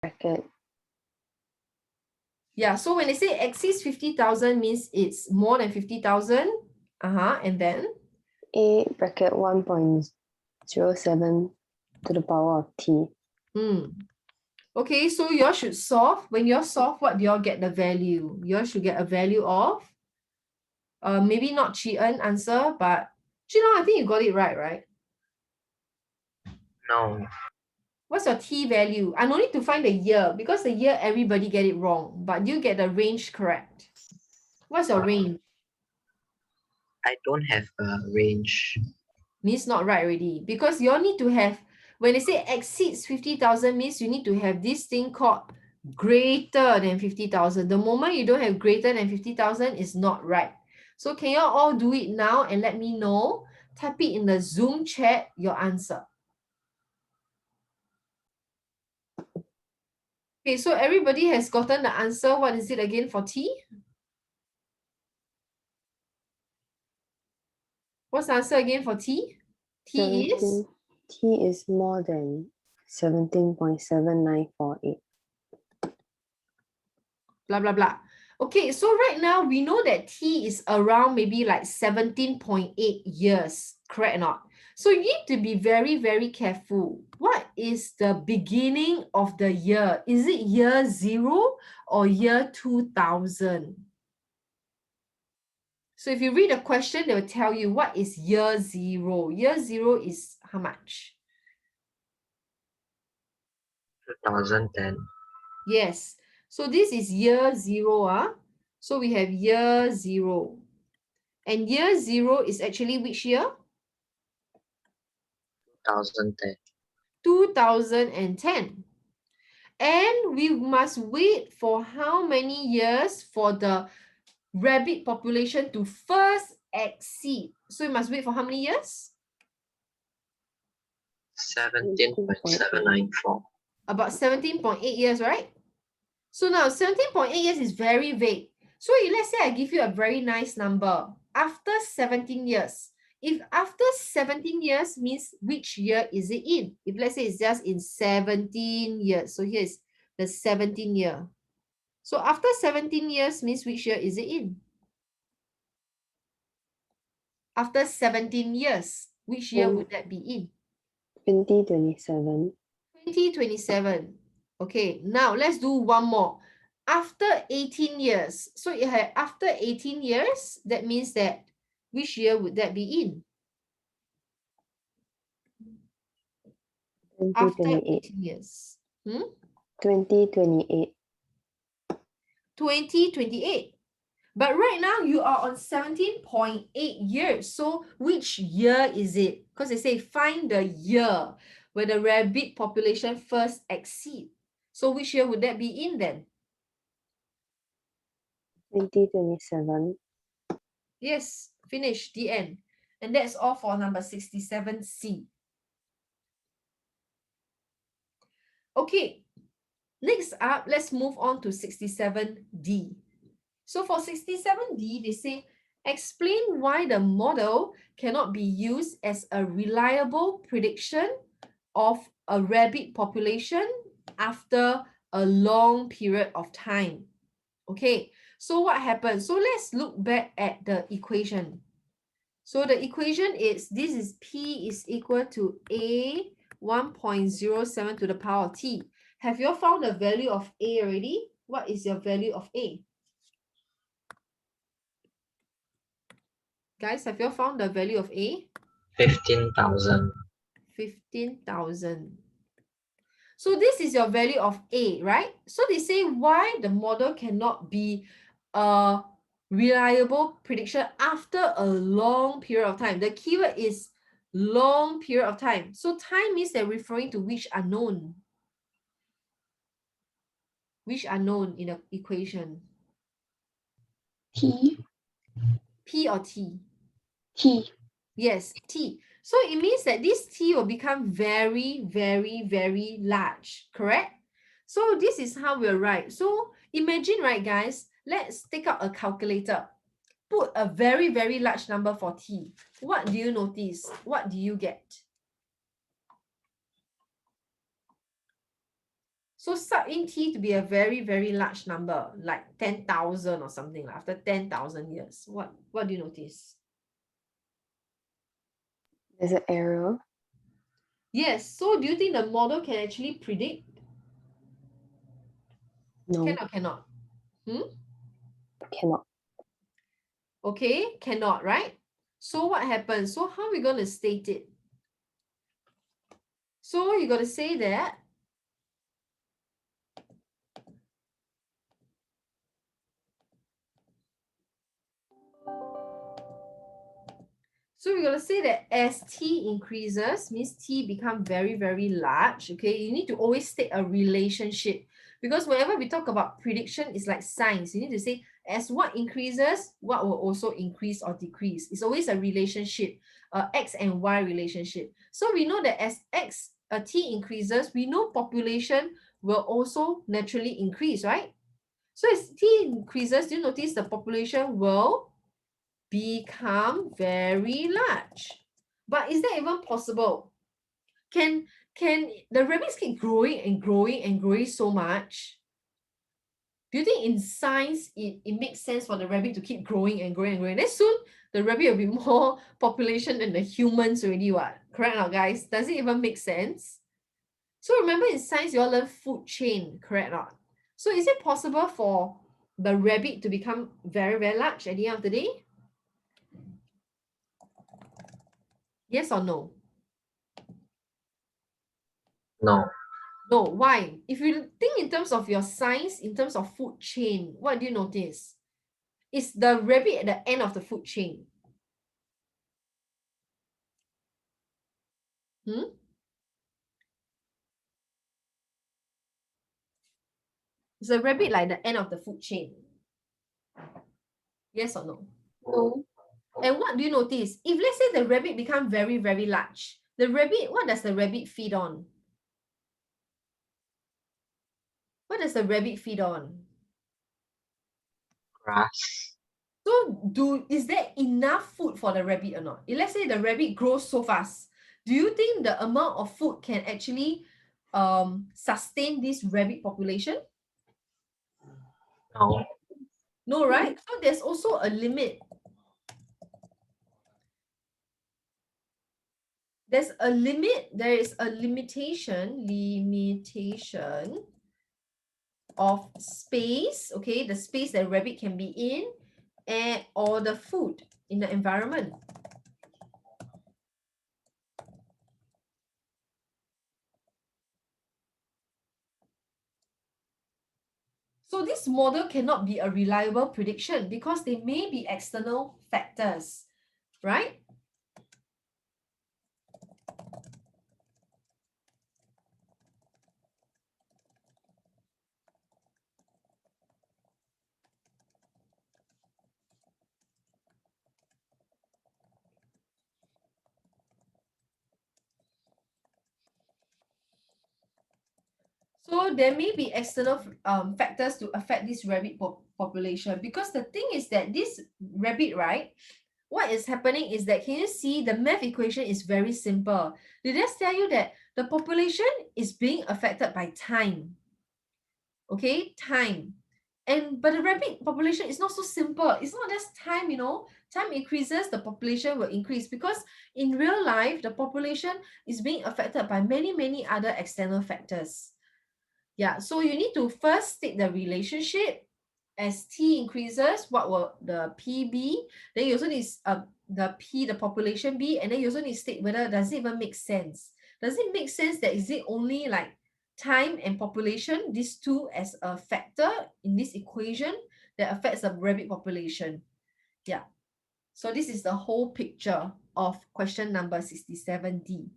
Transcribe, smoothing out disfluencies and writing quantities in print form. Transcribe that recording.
bracket. Yeah, so when they say exceeds 50,000 means it's more than 50,000. And then? A bracket 1.07 to the power of t. Okay, so you all should solve. When you all solve, what do you all get the value? You all should get a value of, maybe not Chi En answer, but Zhilong, I think you got it right? No. What's your T value? I don't need to find the year because the year everybody get it wrong, but you get the range correct. What's your range? I don't have a range. Means not right already because you all need to have, when they say exceeds 50,000 means you need to have this thing called greater than 50,000. The moment you don't have greater than 50,000 is not right. So can you all do it now and let me know? Type it in the Zoom chat, your answer. Okay, so everybody has gotten the answer. What is it again for T? What's the answer again for T? T is? T is more than 17.7948. Blah, blah, blah. Okay, so right now we know that T is around maybe like 17.8 years, correct or not? So you need to be very, very careful. What is the beginning of the year? Is it year 0 or year 2000? So if you read the question, they will tell you what is year 0. Year 0 is how much? 2010. Yes. So this is year 0. So we have year 0. And year 0 is actually which year? 2010. 2010. And we must wait for how many years for the rabbit population to first exceed? So we must wait for how many years? 17.794. About 17.8 years, right? So now 17.8 years is very vague. So let's say I give you a very nice number. After 17 years, if after 17 years means which year is it in? If let's say it's just in 17 years. So here's the 17 year. So after 17 years means which year is it in? After 17 years, which year would that be in? 2027. 2027. Okay, now let's do one more. After 18 years. So you have after 18 years, that means that which year would that be in? After 2028. 18 years. 2028. 2028. But right now you are on 17.8 years. So which year is it? Because they say find the year where the rabbit population first exceed. So which year would that be in then? 2027. Yes, finish, the end. And that's all for number 67C. Okay, next up, let's move on to 67D. So for 67D, they say, explain why the model cannot be used as a reliable prediction of a rabbit population after a long period of time. Okay, so what happens? So let's look back at the equation. So the equation is, this is P is equal to A 1.07 to the power of T. Have you all found the value of A already? What is your value of A? Guys, have you all found the value of A? 15,000. 15,000. So this is your value of A, right? So they say why the model cannot be a reliable prediction after a long period of time. The keyword is long period of time. So time means they're referring to which unknown. Which unknown in the equation? T. P or T? T. Yes, T. So it means that this T will become very, very, very large, correct? So this is how we'll write. So imagine, right, guys, let's take out a calculator. Put a very, very large number for T. What do you notice? What do you get? So sub in T to be a very, very large number, like 10,000 or something, like after 10,000 years. What do you notice? There's an error. Yes. So do you think the model can actually predict? No, Can or cannot? cannot. Okay, cannot, right? So what happens? So how are we going to state it? So you got to say that so we're going to say that as T increases, means T become very, very large. Okay, you need to always state a relationship, because whenever we talk about prediction, it's like science. You need to say as what increases, what will also increase or decrease. It's always a relationship, X and Y relationship. So we know that as T increases, we know population will also naturally increase, right? So as T increases, do you notice the population will become very large? But is that even possible? Can the rabbits keep growing and growing and growing so much? Do you think in science it makes sense for the rabbit to keep growing and growing and growing? Then soon the rabbit will be more population than the humans already, what? Correct now, guys? Does it even make sense? So remember in science, you all learn food chain, correct or not? So is it possible for the rabbit to become very, very large at the end of the day? Yes or no? No. No, why? If you think in terms of your science, in terms of food chain, what do you notice? Is the rabbit at the end of the food chain? Is the rabbit like the end of the food chain? Yes or no? No, And what do you notice? If let's say the rabbit become very, very large, the rabbit, what does the rabbit feed on? What does the rabbit feed on? Grass. So is there enough food for the rabbit or not? If let's say the rabbit grows so fast, do you think the amount of food can actually sustain this rabbit population? No. No, right? So there's also a limit. There's a limit, there is a limitation of space, okay, the space that rabbit can be in, and or the food in the environment. So this model cannot be a reliable prediction because they may be external factors, right? So there may be external factors to affect this rabbit population, because the thing is that this rabbit, right, what is happening is that, can you see the math equation is very simple. They just tell you that the population is being affected by time. Okay, time. But the rabbit population is not so simple. It's not just time, time increases, the population will increase, because in real life, the population is being affected by many, many other external factors. Yeah, so you need to first state the relationship. As T increases, what will the P be? Then you also need the P, the population be, and then you also need to state whether does it even make sense. Does it make sense that is it only like time and population, these two as a factor in this equation that affects the rabbit population? Yeah. So this is the whole picture of question number 67D.